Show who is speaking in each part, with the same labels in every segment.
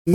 Speaker 1: Hey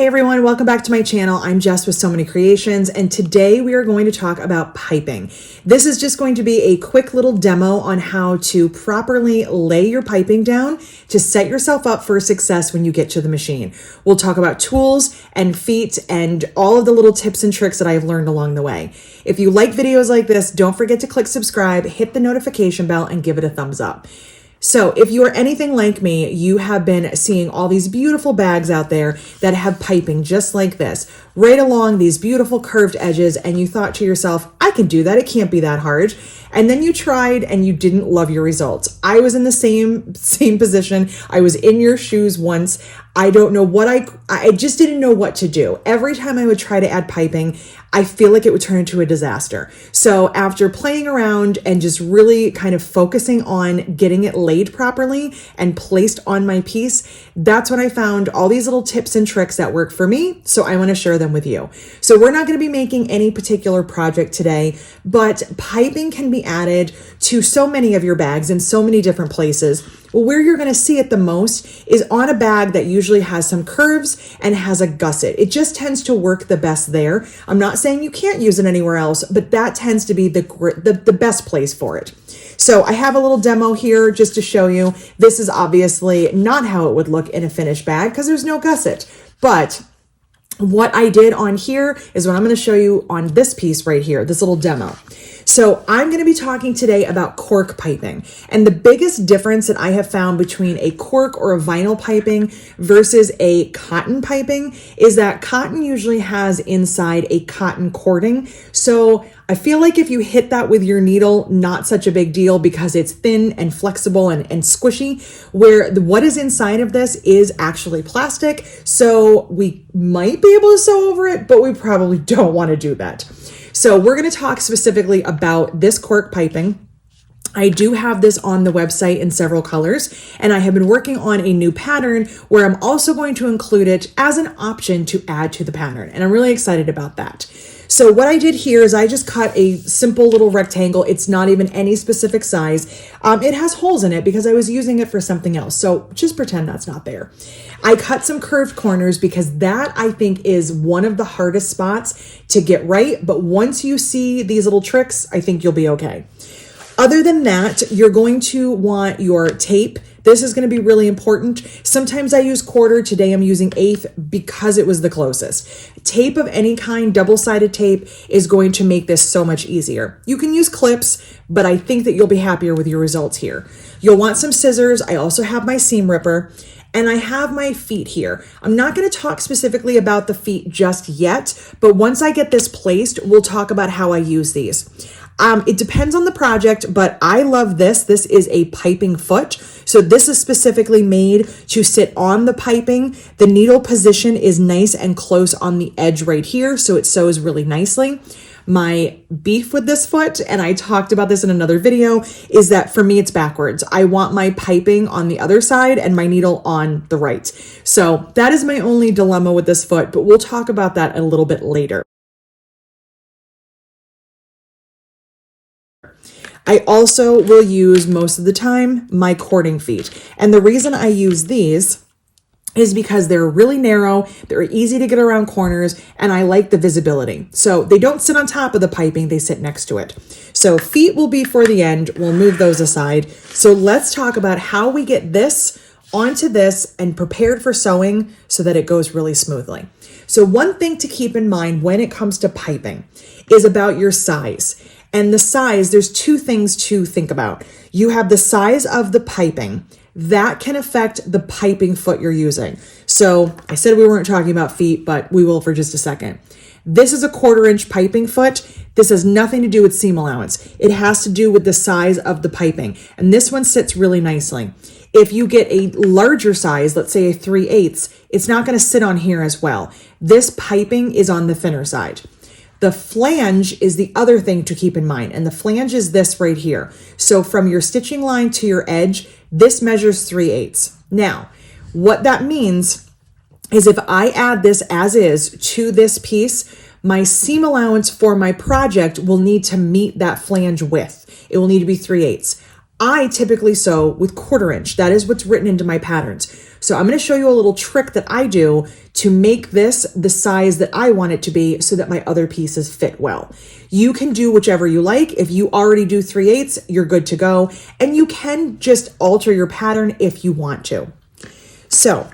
Speaker 1: everyone, welcome back to my channel. I'm Jess with So Many Creations, and today we are going to talk about piping. This is just going to be a quick little demo on how to properly lay your piping down to set yourself up for success when you get to the machine. We'll talk about tools and feet and all of the little tips and tricks that I've learned along the way. If you like videos like this, don't forget to click subscribe, hit the notification bell, and give it a thumbs up. So if you are anything like me, you have been seeing all these beautiful bags out there that have piping just like this, right along these beautiful curved edges, and you thought to yourself, I can do that, it can't be that hard. And then you tried and you didn't love your results. I was in the same position. I was in your shoes once. I don't know what I just didn't know what to do. Every time I would try to add piping, I feel like it would turn into a disaster. So after playing around and just really kind of focusing on getting it laid properly and placed on my piece, that's when I found all these little tips and tricks that work for me. So I want to share them with you. So we're not going to be making any particular project today, but piping can be added to so many of your bags in so many different places. Well, where you're going to see it the most is on a bag that usually has some curves and has a gusset. It just tends to work the best there. I'm not saying you can't use it anywhere else, but that tends to be the best place for it. So I have a little demo here just to show you. This is obviously not how it would look in a finished bag because there's no gusset. But what I did on here is what I'm going to show you on this piece right here, this little demo. So I'm going to be talking today about cork piping, and the biggest difference that I have found between a cork or a vinyl piping versus a cotton piping is that cotton usually has inside a cotton cording. So I feel like if you hit that with your needle, not such a big deal because it's thin and flexible and squishy, where what is inside of this is actually plastic. So we might be able to sew over it, but we probably don't want to do that. So we're going to talk specifically about this cork piping. I do have this on the website in several colors, and I have been working on a new pattern where I'm also going to include it as an option to add to the pattern, and I'm really excited about that. So what I did here is I just cut a simple little rectangle. It's not even any specific size. It has holes in it because I was using it for something else. So just pretend that's not there. I cut some curved corners because that I think is one of the hardest spots to get right. But once you see these little tricks, I think you'll be okay. Other than that, you're going to want your tape. This is going to be really important. Sometimes I use quarter. Today I'm using eighth because it was the closest. Tape of any kind, double-sided tape, is going to make this so much easier. You can use clips, but I think that you'll be happier with your results here. You'll want some scissors. I also have my seam ripper. And I have my feet here. I'm not going to talk specifically about the feet just yet, but once I get this placed, we'll talk about how I use these. It depends on the project, but I love this. This is a piping foot. So this is specifically made to sit on the piping. The needle position is nice and close on the edge right here, so it sews really nicely. My beef with this foot, and I talked about this in another video, is that for me it's backwards. I want my piping on the other side and my needle on the right. So that is my only dilemma with this foot, but we'll talk about that a little bit later. I also will use most of the time my cording feet. And the reason I use these is because they're really narrow, they're easy to get around corners, and I like the visibility. So they don't sit on top of the piping, they sit next to it. So feet will be for the end, we'll move those aside. So let's talk about how we get this onto this and prepared for sewing so that it goes really smoothly. So one thing to keep in mind when it comes to piping is about your size. And the size, there's two things to think about. You have the size of the piping. That can affect the piping foot you're using. So I said we weren't talking about feet, but we will for just a second. This is a 1/4 inch piping foot. This has nothing to do with seam allowance. It has to do with the size of the piping. And this one sits really nicely. If you get a larger size, let's say a 3/8, it's not going to sit on here as well. This piping is on the thinner side. The flange is the other thing to keep in mind, and the flange is this right here. So from your stitching line to your edge, this measures 3/8. Now, what that means is if I add this as is to this piece, my seam allowance for my project will need to meet that flange width. It will need to be 3/8. I typically sew with 1/4 inch. That is what's written into my patterns. So I'm going to show you a little trick that I do to make this the size that I want it to be so that my other pieces fit well. You can do whichever you like. If you already do 3/8, you're good to go. And you can just alter your pattern if you want to. So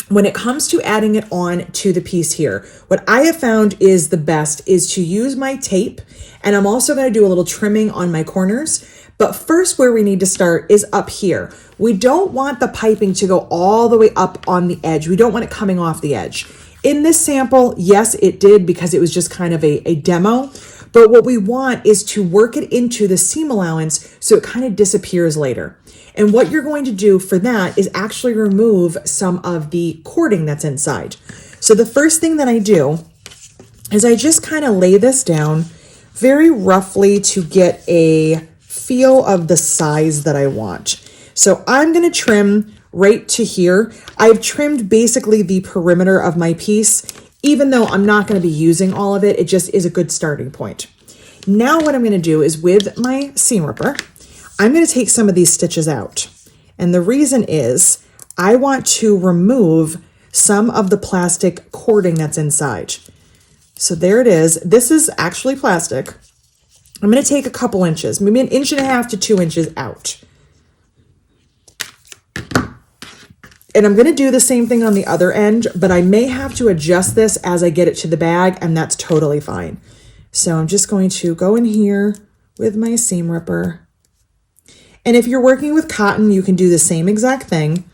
Speaker 1: when it comes to adding it on to the piece here, what I have found is the best is to use my tape. And I'm also going to do a little trimming on my corners. But first, where we need to start is up here. We don't want the piping to go all the way up on the edge. We don't want it coming off the edge. In this sample, yes, it did because it was just kind of a demo. But what we want is to work it into the seam allowance so it kind of disappears later. And what you're going to do for that is actually remove some of the cording that's inside. So the first thing that I do is I just kind of lay this down very roughly to get a feel of the size that I want. So I'm going to trim right to here. I've trimmed basically the perimeter of my piece, even though I'm not going to be using all of it. It just is a good starting point. Now what I'm going to do is with my seam ripper, I'm going to take some of these stitches out. And the reason is I want to remove some of the plastic cording that's inside. So there it is. This is actually plastic. I'm going to take a couple inches, maybe 1.5 to 2 inches out. And I'm going to do the same thing on the other end, but I may have to adjust this as I get it to the bag, and that's totally fine. So I'm just going to go in here with my seam ripper. And if you're working with cotton, you can do the same exact thing.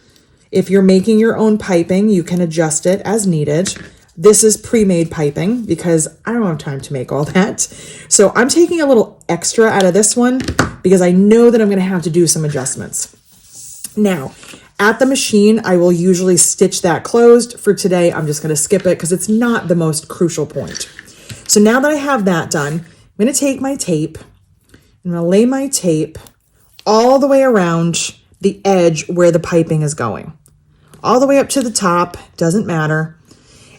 Speaker 1: If you're making your own piping, you can adjust it as needed. This is pre-made piping because I don't have time to make all that. So I'm taking a little extra out of this one because I know that I'm going to have to do some adjustments. Now, at the machine, I will usually stitch that closed. For today, I'm just going to skip it because it's not the most crucial point. So now that I have that done, I'm going to take my tape and I'm going to lay my tape all the way around the edge where the piping is going. All the way up to the top, doesn't matter.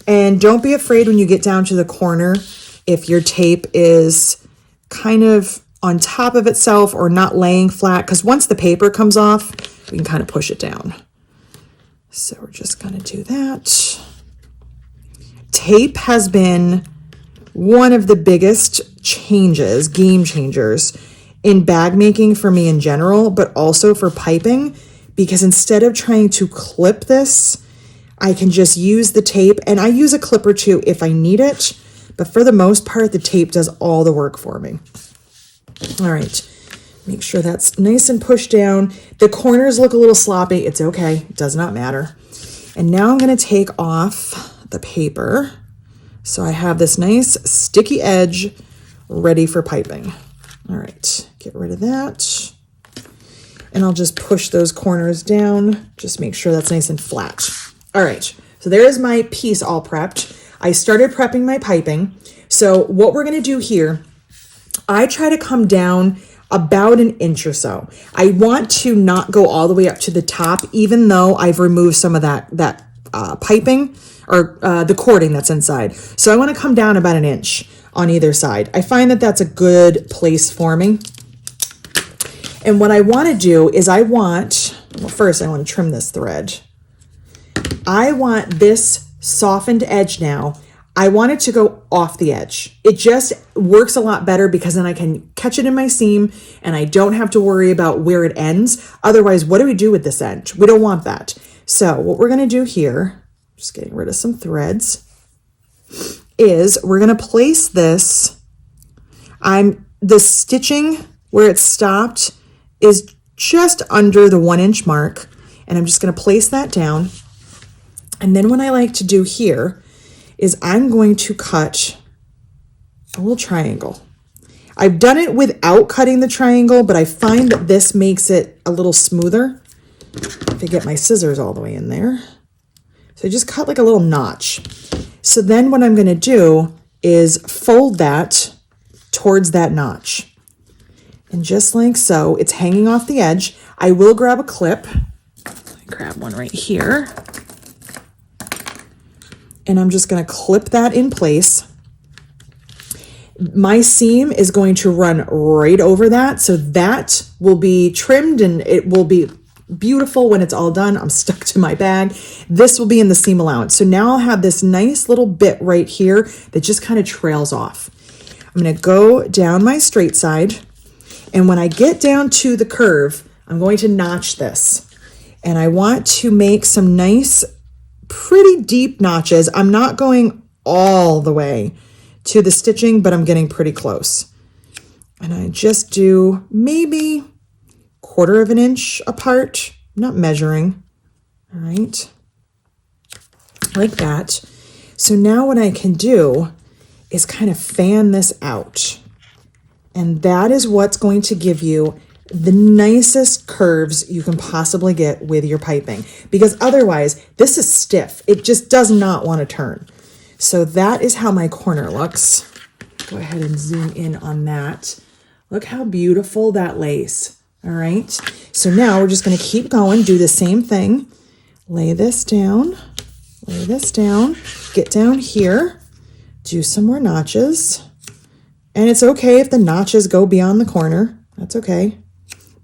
Speaker 1: And don't be afraid when you get down to the corner if your tape is kind of on top of itself or not laying flat, because once the paper comes off, we can kind of push it down. So we're just going to do that. Tape has been one of the biggest changes, game changers, in bag making for me in general, but also for piping, because instead of trying to clip this, I can just use the tape, and I use a clip or two if I need it, but for the most part, the tape does all the work for me. All right, make sure that's nice and pushed down. The corners look a little sloppy. It's okay, it does not matter. And now I'm gonna take off the paper. So I have this nice sticky edge ready for piping. All right, get rid of that. And I'll just push those corners down, just make sure that's nice and flat. All right, so there's my piece all prepped. I started prepping my piping. So what we're gonna do here, I try to come down about 1 inch or so. I want to not go all the way up to the top, even though I've removed some of that piping or the cording that's inside. So I wanna come down about 1 inch on either side. I find that that's a good place for me. And what I wanna do is first I wanna trim this thread. I want this softened edge now. I want it to go off the edge. It just works a lot better because then I can catch it in my seam and I don't have to worry about where it ends. Otherwise, what do we do with this end? We don't want that. So what we're gonna do here, just getting rid of some threads, is we're gonna place this. The stitching where it stopped is just under the 1 inch mark, and I'm just gonna place that down. And then what I like to do here is I'm going to cut a little triangle. I've done it without cutting the triangle, but I find that this makes it a little smoother. If I get my scissors all the way in there. So I just cut like a little notch. So then what I'm going to do is fold that towards that notch. And just like so, it's hanging off the edge. I will grab a clip. Grab one right here. And I'm just going to clip that in place. My seam is going to run right over that. So that will be trimmed and it will be beautiful when it's all done. I'm stuck to my bag. This will be in the seam allowance. So now I'll have this nice little bit right here that just kind of trails off. I'm going to go down my straight side. And when I get down to the curve, I'm going to notch this. And I want to make some nice, pretty deep notches. I'm not going all the way to the stitching, but I'm getting pretty close. And I just do maybe 1/4 of an inch apart, not measuring. All right, like that. So now what I can do is kind of fan this out. And that is what's going to give you the nicest curves you can possibly get with your piping, because otherwise this is stiff. It just does not want to turn. So that is how my corner looks. Go ahead and zoom in on that. Look how beautiful that lace. All right. So now we're just going to keep going, do the same thing. Lay this down, get down here, do some more notches. And it's okay if the notches go beyond the corner. That's okay.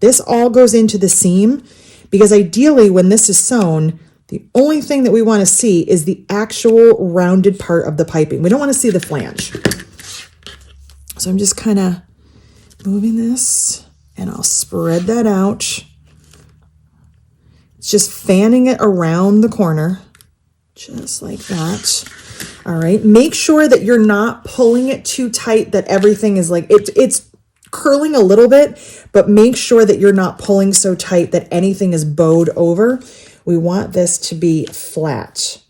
Speaker 1: This all goes into the seam because ideally when this is sewn, the only thing that we want to see is the actual rounded part of the piping. We don't want to see the flange. So I'm just kind of moving this and I'll spread that out. It's just fanning it around the corner, just like that. All right, make sure that you're not pulling it too tight, that everything is like, it's curling a little bit, but make sure that you're not pulling so tight that anything is bowed over. We want this to be flat.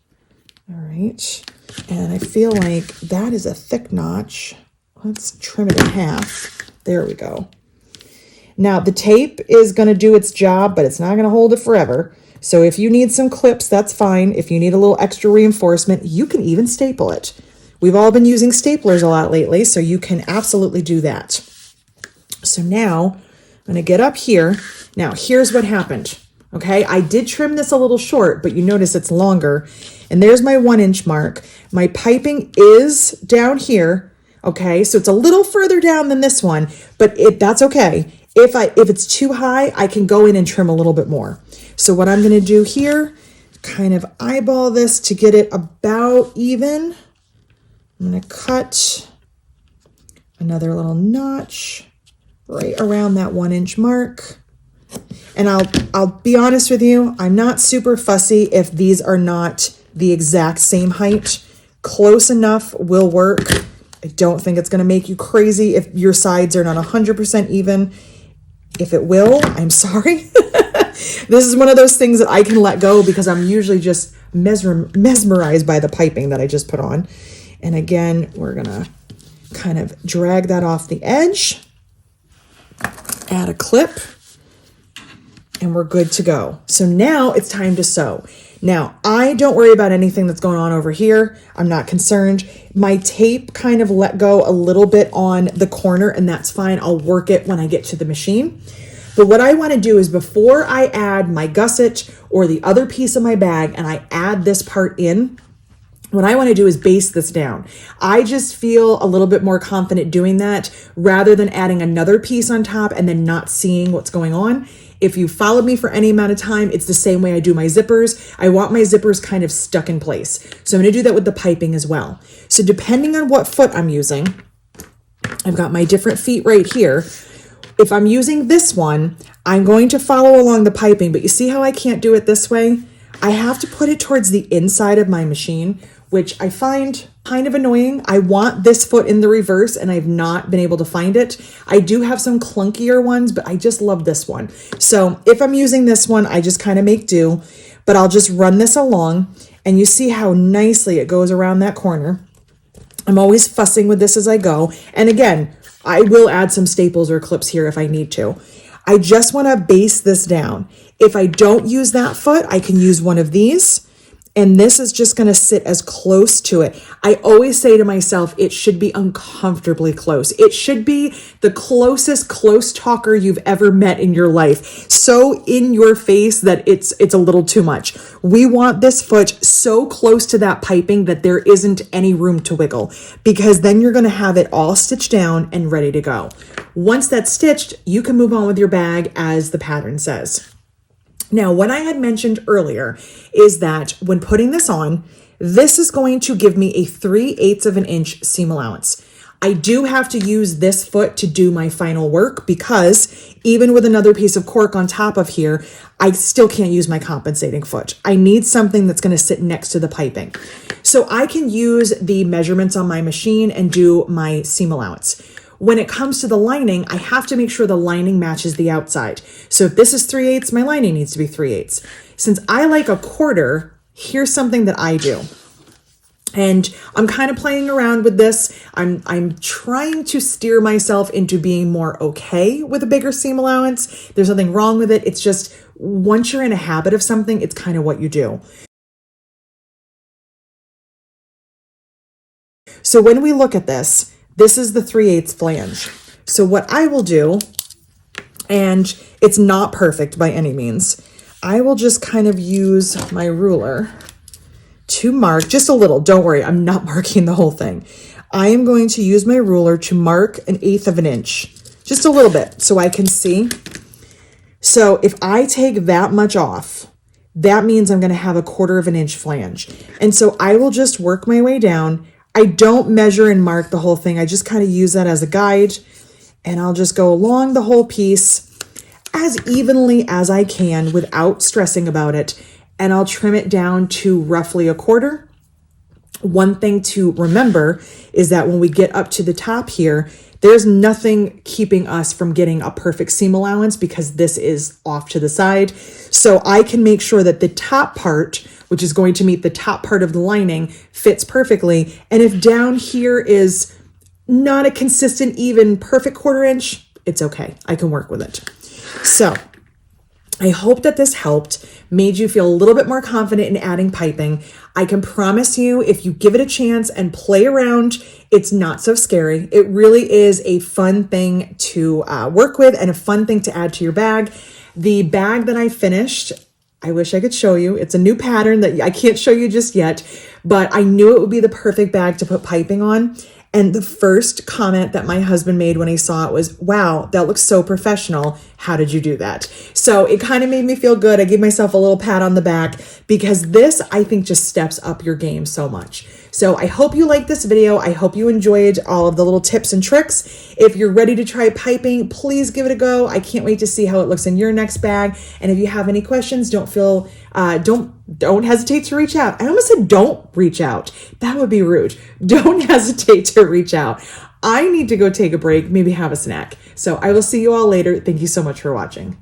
Speaker 1: All right, and I feel like that is a thick notch. Let's trim it in half. There we go. Now the tape is going to do its job, but it's not going to hold it forever. So if you need some clips, that's fine. If you need a little extra reinforcement, you can even staple it. We've all been using staplers a lot lately, so you can absolutely do that. So now I'm going to get up here. Now here's what happened. Okay, I did trim this a little short, but you notice it's longer. And there's my 1-inch mark. My piping is down here. Okay, so it's a little further down than this one, but that's okay. If it's too high, I can go in and trim a little bit more. So what I'm going to do here, kind of eyeball this to get it about even. I'm going to cut another little notch right around that 1-inch mark. And I'll be honest with you, I'm not super fussy if these are not the exact same height. Close enough will work. I don't think it's going to make you crazy if your sides are not 100% even. If it will, I'm sorry. This is one of those things that I can let go because I'm usually just mesmerized by the piping that I just put on. And again, we're going to kind of drag that off the edge, add a clip, and we're good to go. So now it's time to sew. Now, I don't worry about anything that's going on over here. I'm not concerned. My tape kind of let go a little bit on the corner, and that's fine. I'll work it when I get to the machine. But what I want to do is before I add my gusset or the other piece of my bag and I add this part in, what I want to do is baste this down. I just feel a little bit more confident doing that rather than adding another piece on top and then not seeing what's going on. If you followed me for any amount of time, it's the same way I do my zippers. I want my zippers kind of stuck in place. So I'm going to do that with the piping as well. So depending on what foot I'm using, I've got my different feet right here. If I'm using this one, I'm going to follow along the piping, but you see how I can't do it this way? I have to put it towards the inside of my machine, which I find kind of annoying. I want this foot in the reverse and I've not been able to find it. I do have some clunkier ones, but I just love this one. So if I'm using this one, I just kind of make do, but I'll just run this along and you see how nicely it goes around that corner. I'm always fussing with this as I go. And again, I will add some staples or clips here if I need to. I just want to base this down. If I don't use that foot, I can use one of these. And this is just going to sit as close to it. I always say to myself, it should be uncomfortably close. It should be the closest close talker you've ever met in your life. So in your face that it's a little too much. We want this foot so close to that piping that there isn't any room to wiggle, because then you're going to have it all stitched down and ready to go. Once that's stitched, you can move on with your bag as the pattern says. Now, what I had mentioned earlier is that when putting this on, this is going to give me a 3/8 of an inch seam allowance. I do have to use this foot to do my final work, because even with another piece of cork on top of here, I still can't use my compensating foot. I need something that's going to sit next to the piping. So I can use the measurements on my machine and do my seam allowance. When it comes to the lining, I have to make sure the lining matches the outside. So if this is 3/8, my lining needs to be 3/8. Since I like a quarter, here's something that I do. And I'm kind of playing around with this. I'm trying to steer myself into being more okay with a bigger seam allowance. There's nothing wrong with it. It's just once you're in a habit of something, it's kind of what you do. So when we look at this, this is the 3/8 flange. So what I will do, and it's not perfect by any means, I will just kind of use my ruler to mark just a little. Don't worry, I'm not marking the whole thing. I am going to use my ruler to mark 1/8 of an inch, just a little bit, so I can see. So if I take that much off, that means I'm going to have a 1/4 of an inch flange. And so I will just work my way down. I don't measure and mark the whole thing. I just kind of use that as a guide, and I'll just go along the whole piece as evenly as I can without stressing about it. And I'll trim it down to roughly a 1/4. One thing to remember is that when we get up to the top here, there's nothing keeping us from getting a perfect seam allowance, because this is off to the side. So I can make sure that the top part, which is going to meet the top part of the lining, fits perfectly. And if down here is not a consistent, even perfect 1/4 inch, it's okay. I can work with it. So I hope that this helped, made you feel a little bit more confident in adding piping. I can promise you, if you give it a chance and play around, it's not so scary. It really is a fun thing to work with and a fun thing to add to your bag. The bag that I finished, I wish I could show you. It's a new pattern that I can't show you just yet, but I knew it would be the perfect bag to put piping on. And the first comment that my husband made when he saw it was, wow, that looks so professional. How did you do that? So it kind of made me feel good. I gave myself a little pat on the back, because this, I think, just steps up your game so much. So I hope you liked this video. I hope you enjoyed all of the little tips and tricks. If you're ready to try piping, please give it a go. I can't wait to see how it looks in your next bag. And if you have any questions, don't hesitate to reach out. I almost said don't reach out. That would be rude. Don't hesitate to reach out. I need to go take a break, maybe have a snack. So I will see you all later. Thank you so much for watching.